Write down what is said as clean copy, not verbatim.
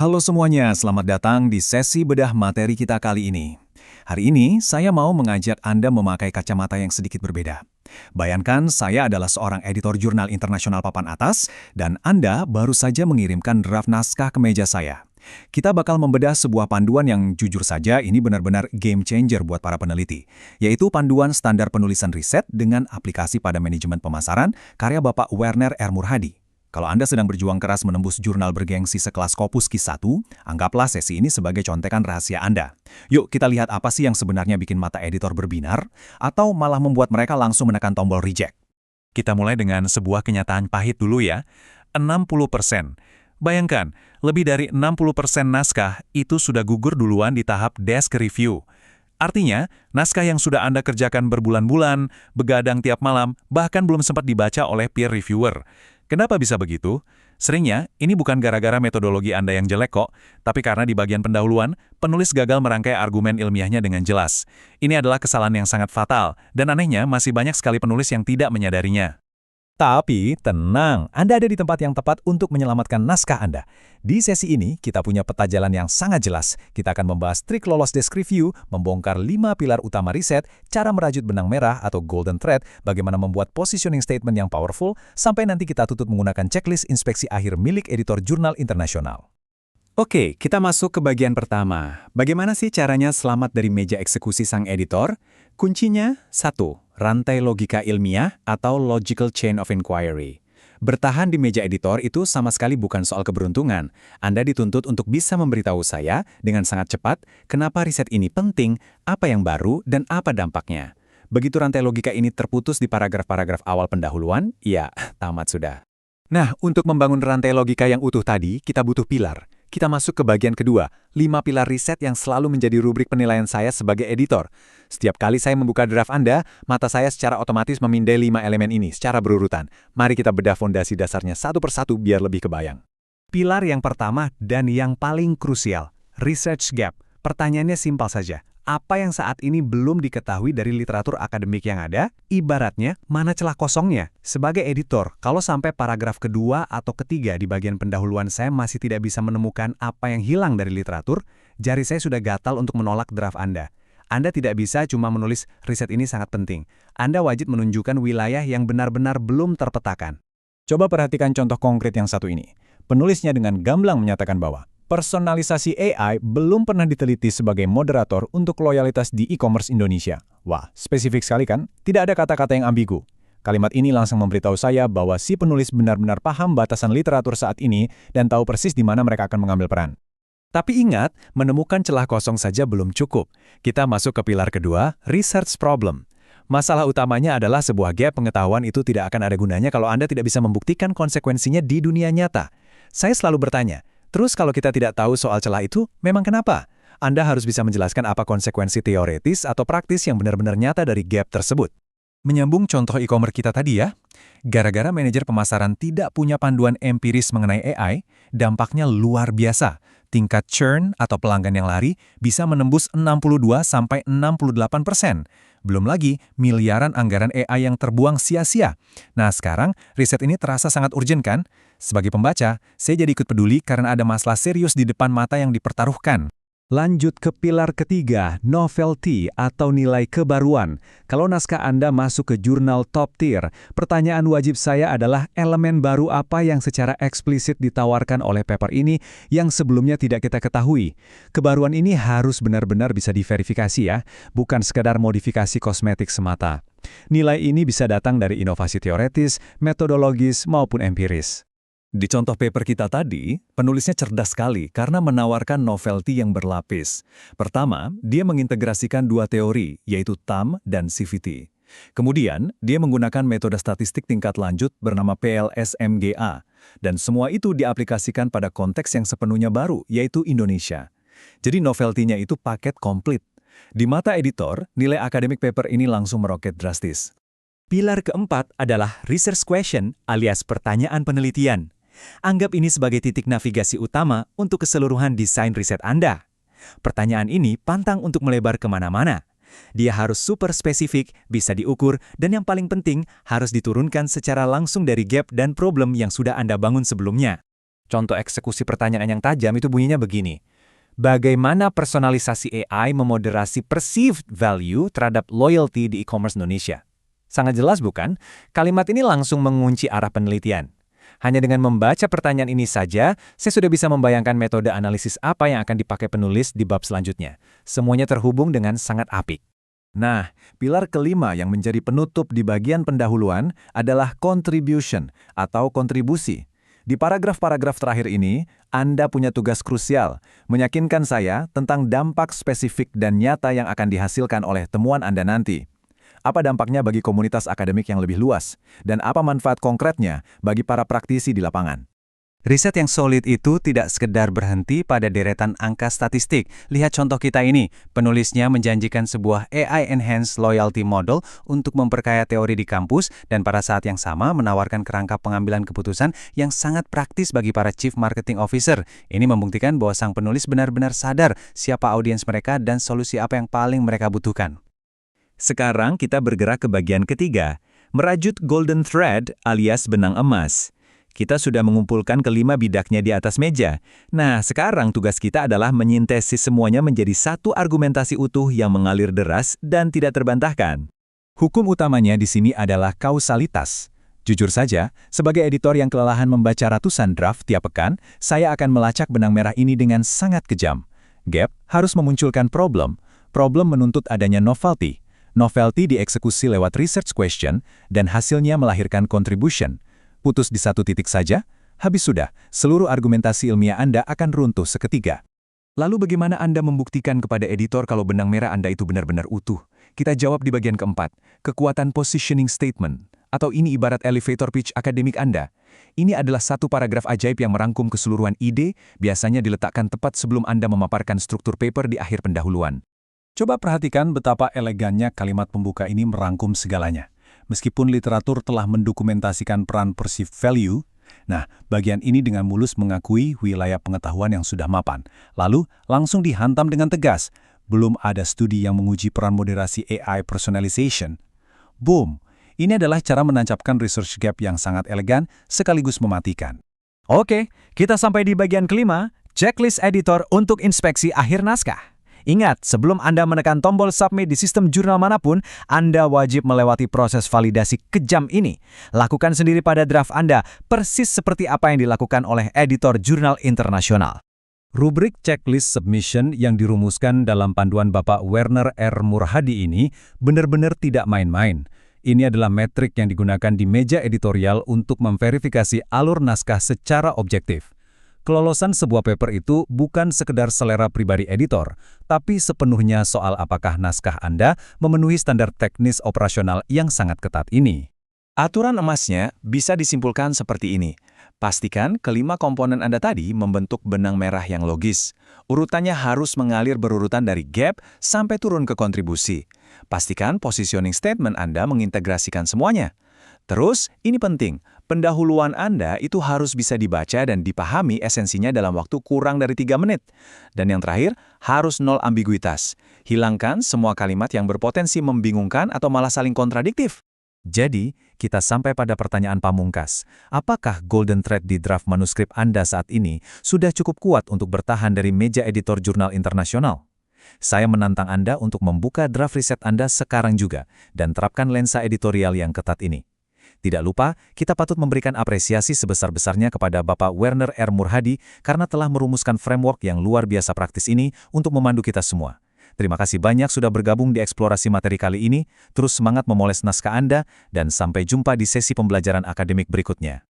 Halo semuanya, selamat datang di sesi bedah materi kita kali ini. Hari ini, saya mau mengajak Anda memakai kacamata yang sedikit berbeda. Bayangkan saya adalah seorang editor jurnal internasional papan atas, dan Anda baru saja mengirimkan draft naskah ke meja saya. Kita bakal membedah sebuah panduan yang jujur saja ini benar-benar game changer buat para peneliti, yaitu panduan standar penulisan riset dengan aplikasi pada manajemen pemasaran karya Bapak Werner R. Murhadi. Kalau Anda sedang berjuang keras menembus jurnal bergengsi sekelas Scopus Q1, anggaplah sesi ini sebagai contekan rahasia Anda. Yuk kita lihat apa sih yang sebenarnya bikin mata editor berbinar, atau malah membuat mereka langsung menekan tombol reject. Kita mulai dengan sebuah kenyataan pahit dulu ya, 60%. Bayangkan, lebih dari 60% naskah itu sudah gugur duluan di tahap desk review. Artinya, naskah yang sudah Anda kerjakan berbulan-bulan, begadang tiap malam, bahkan belum sempat dibaca oleh peer reviewer. Kenapa bisa begitu? Seringnya, ini bukan gara-gara metodologi Anda yang jelek kok, tapi karena di bagian pendahuluan, penulis gagal merangkai argumen ilmiahnya dengan jelas. Ini adalah kesalahan yang sangat fatal, dan anehnya masih banyak sekali penulis yang tidak menyadarinya. Tapi, tenang, Anda ada di tempat yang tepat untuk menyelamatkan naskah Anda. Di sesi ini, kita punya peta jalan yang sangat jelas. Kita akan membahas trik lolos desk review, membongkar 5 pilar utama riset, cara merajut benang merah atau golden thread, bagaimana membuat positioning statement yang powerful, sampai nanti kita tutup menggunakan checklist inspeksi akhir milik editor jurnal internasional. Oke, kita masuk ke bagian pertama. Bagaimana sih caranya selamat dari meja eksekusi sang editor? Kuncinya, 1. Rantai logika ilmiah atau logical chain of inquiry. Bertahan di meja editor itu sama sekali bukan soal keberuntungan. Anda dituntut untuk bisa memberitahu saya dengan sangat cepat kenapa riset ini penting, apa yang baru, dan apa dampaknya. Begitu rantai logika ini terputus di paragraf-paragraf awal pendahuluan, ya, tamat sudah. Nah, untuk membangun rantai logika yang utuh tadi, kita butuh pilar. Kita masuk ke bagian kedua, 5 pilar riset yang selalu menjadi rubrik penilaian saya sebagai editor. Setiap kali saya membuka draft Anda, mata saya secara otomatis memindai 5 elemen ini secara berurutan. Mari kita bedah fondasi dasarnya satu persatu biar lebih kebayang. Pilar yang pertama dan yang paling krusial, research gap. Pertanyaannya simpel saja. Apa yang saat ini belum diketahui dari literatur akademik yang ada? Ibaratnya, mana celah kosongnya? Sebagai editor, kalau sampai paragraf kedua atau ketiga di bagian pendahuluan saya masih tidak bisa menemukan apa yang hilang dari literatur, jari saya sudah gatal untuk menolak draft Anda. Anda tidak bisa cuma menulis riset ini sangat penting. Anda wajib menunjukkan wilayah yang benar-benar belum terpetakan. Coba perhatikan contoh konkret yang satu ini. Penulisnya dengan gamblang menyatakan bahwa personalisasi AI belum pernah diteliti sebagai moderator untuk loyalitas di e-commerce Indonesia. Wah, spesifik sekali kan? Tidak ada kata-kata yang ambigu. Kalimat ini langsung memberitahu saya bahwa si penulis benar-benar paham batasan literatur saat ini dan tahu persis di mana mereka akan mengambil peran. Tapi ingat, menemukan celah kosong saja belum cukup. Kita masuk ke pilar kedua, research problem. Masalah utamanya adalah sebuah gap pengetahuan itu tidak akan ada gunanya kalau Anda tidak bisa membuktikan konsekuensinya di dunia nyata. Saya selalu bertanya, terus kalau kita tidak tahu soal celah itu, memang kenapa? Anda harus bisa menjelaskan apa konsekuensi teoretis atau praktis yang benar-benar nyata dari gap tersebut. Menyambung contoh e-commerce kita tadi ya, gara-gara manajer pemasaran tidak punya panduan empiris mengenai AI, dampaknya luar biasa. Tingkat churn atau pelanggan yang lari bisa menembus 62–68%. Belum lagi miliaran anggaran AI yang terbuang sia-sia. Nah sekarang, riset ini terasa sangat urgent kan? Sebagai pembaca, saya jadi ikut peduli karena ada masalah serius di depan mata yang dipertaruhkan. Lanjut ke pilar ketiga, novelty atau nilai kebaruan. Kalau naskah Anda masuk ke jurnal top tier, pertanyaan wajib saya adalah elemen baru apa yang secara eksplisit ditawarkan oleh paper ini yang sebelumnya tidak kita ketahui. Kebaruan ini harus benar-benar bisa diverifikasi ya, bukan sekadar modifikasi kosmetik semata. Nilai ini bisa datang dari inovasi teoretis, metodologis, maupun empiris. Di contoh paper kita tadi, penulisnya cerdas sekali karena menawarkan novelty yang berlapis. Pertama, dia mengintegrasikan dua teori, yaitu TAM dan CVT. Kemudian, dia menggunakan metode statistik tingkat lanjut bernama PLS-MGA. Dan semua itu diaplikasikan pada konteks yang sepenuhnya baru, yaitu Indonesia. Jadi novelty-nya itu paket komplit. Di mata editor, nilai akademik paper ini langsung meroket drastis. Pilar keempat adalah research question alias pertanyaan penelitian. Anggap ini sebagai titik navigasi utama untuk keseluruhan desain riset Anda. Pertanyaan ini pantang untuk melebar kemana-mana. Dia harus super spesifik, bisa diukur, dan yang paling penting harus diturunkan secara langsung dari gap dan problem yang sudah Anda bangun sebelumnya. Contoh eksekusi pertanyaan yang tajam itu bunyinya begini. Bagaimana personalisasi AI memoderasi perceived value terhadap loyalty di e-commerce Indonesia? Sangat jelas bukan? Kalimat ini langsung mengunci arah penelitian. Hanya dengan membaca pertanyaan ini saja, saya sudah bisa membayangkan metode analisis apa yang akan dipakai penulis di bab selanjutnya. Semuanya terhubung dengan sangat apik. Nah, pilar kelima yang menjadi penutup di bagian pendahuluan adalah contribution atau kontribusi. Di paragraf-paragraf terakhir ini, Anda punya tugas krusial, meyakinkan saya tentang dampak spesifik dan nyata yang akan dihasilkan oleh temuan Anda nanti. Apa dampaknya bagi komunitas akademik yang lebih luas, dan apa manfaat konkretnya bagi para praktisi di lapangan? Riset yang solid itu tidak sekedar berhenti pada deretan angka statistik. Lihat contoh kita ini, penulisnya menjanjikan sebuah AI-enhanced loyalty model untuk memperkaya teori di kampus dan pada saat yang sama menawarkan kerangka pengambilan keputusan yang sangat praktis bagi para chief marketing officer. Ini membuktikan bahwa sang penulis benar-benar sadar siapa audiens mereka dan solusi apa yang paling mereka butuhkan. Sekarang kita bergerak ke bagian ketiga, merajut golden thread alias benang emas. Kita sudah mengumpulkan kelima bidaknya di atas meja. Nah, sekarang tugas kita adalah menyintesis semuanya menjadi satu argumentasi utuh yang mengalir deras dan tidak terbantahkan. Hukum utamanya di sini adalah kausalitas. Jujur saja, sebagai editor yang kelelahan membaca ratusan draft tiap pekan, saya akan melacak benang merah ini dengan sangat kejam. Gap harus memunculkan problem. Problem menuntut adanya novelty. Novelty dieksekusi lewat research question, dan hasilnya melahirkan contribution. Putus di satu titik saja, habis sudah, seluruh argumentasi ilmiah Anda akan runtuh seketika. Lalu bagaimana Anda membuktikan kepada editor kalau benang merah Anda itu benar-benar utuh? Kita jawab di bagian keempat, kekuatan positioning statement. Atau ini ibarat elevator pitch akademik Anda. Ini adalah satu paragraf ajaib yang merangkum keseluruhan ide, biasanya diletakkan tepat sebelum Anda memaparkan struktur paper di akhir pendahuluan. Coba perhatikan betapa elegannya kalimat pembuka ini merangkum segalanya. Meskipun literatur telah mendokumentasikan peran perceived value, nah, bagian ini dengan mulus mengakui wilayah pengetahuan yang sudah mapan. Lalu, langsung dihantam dengan tegas. Belum ada studi yang menguji peran moderasi AI personalization. Boom! Ini adalah cara menancapkan research gap yang sangat elegan sekaligus mematikan. Oke, kita sampai di bagian kelima, checklist editor untuk inspeksi akhir naskah. Ingat, sebelum Anda menekan tombol submit di sistem jurnal manapun, Anda wajib melewati proses validasi kejam ini. Lakukan sendiri pada draft Anda, persis seperti apa yang dilakukan oleh editor jurnal internasional. Rubrik checklist submission yang dirumuskan dalam panduan Bapak Werner R. Murhadi ini benar-benar tidak main-main. Ini adalah metrik yang digunakan di meja editorial untuk memverifikasi alur naskah secara objektif. Kelolosan sebuah paper itu bukan sekedar selera pribadi editor, tapi sepenuhnya soal apakah naskah Anda memenuhi standar teknis operasional yang sangat ketat ini. Aturan emasnya bisa disimpulkan seperti ini. Pastikan kelima komponen Anda tadi membentuk benang merah yang logis. Urutannya harus mengalir berurutan dari gap sampai turun ke kontribusi. Pastikan positioning statement Anda mengintegrasikan semuanya. Terus, ini penting, pendahuluan Anda itu harus bisa dibaca dan dipahami esensinya dalam waktu kurang dari 3 menit. Dan yang terakhir, harus nol ambiguitas. Hilangkan semua kalimat yang berpotensi membingungkan atau malah saling kontradiktif. Jadi, kita sampai pada pertanyaan pamungkas. Apakah golden thread di draft manuskrip Anda saat ini sudah cukup kuat untuk bertahan dari meja editor jurnal internasional? Saya menantang Anda untuk membuka draft riset Anda sekarang juga dan terapkan lensa editorial yang ketat ini. Tidak lupa, kita patut memberikan apresiasi sebesar-besarnya kepada Bapak Werner R. Murhadi karena telah merumuskan framework yang luar biasa praktis ini untuk memandu kita semua. Terima kasih banyak sudah bergabung di eksplorasi materi kali ini, terus semangat memoles naskah Anda, dan sampai jumpa di sesi pembelajaran akademik berikutnya.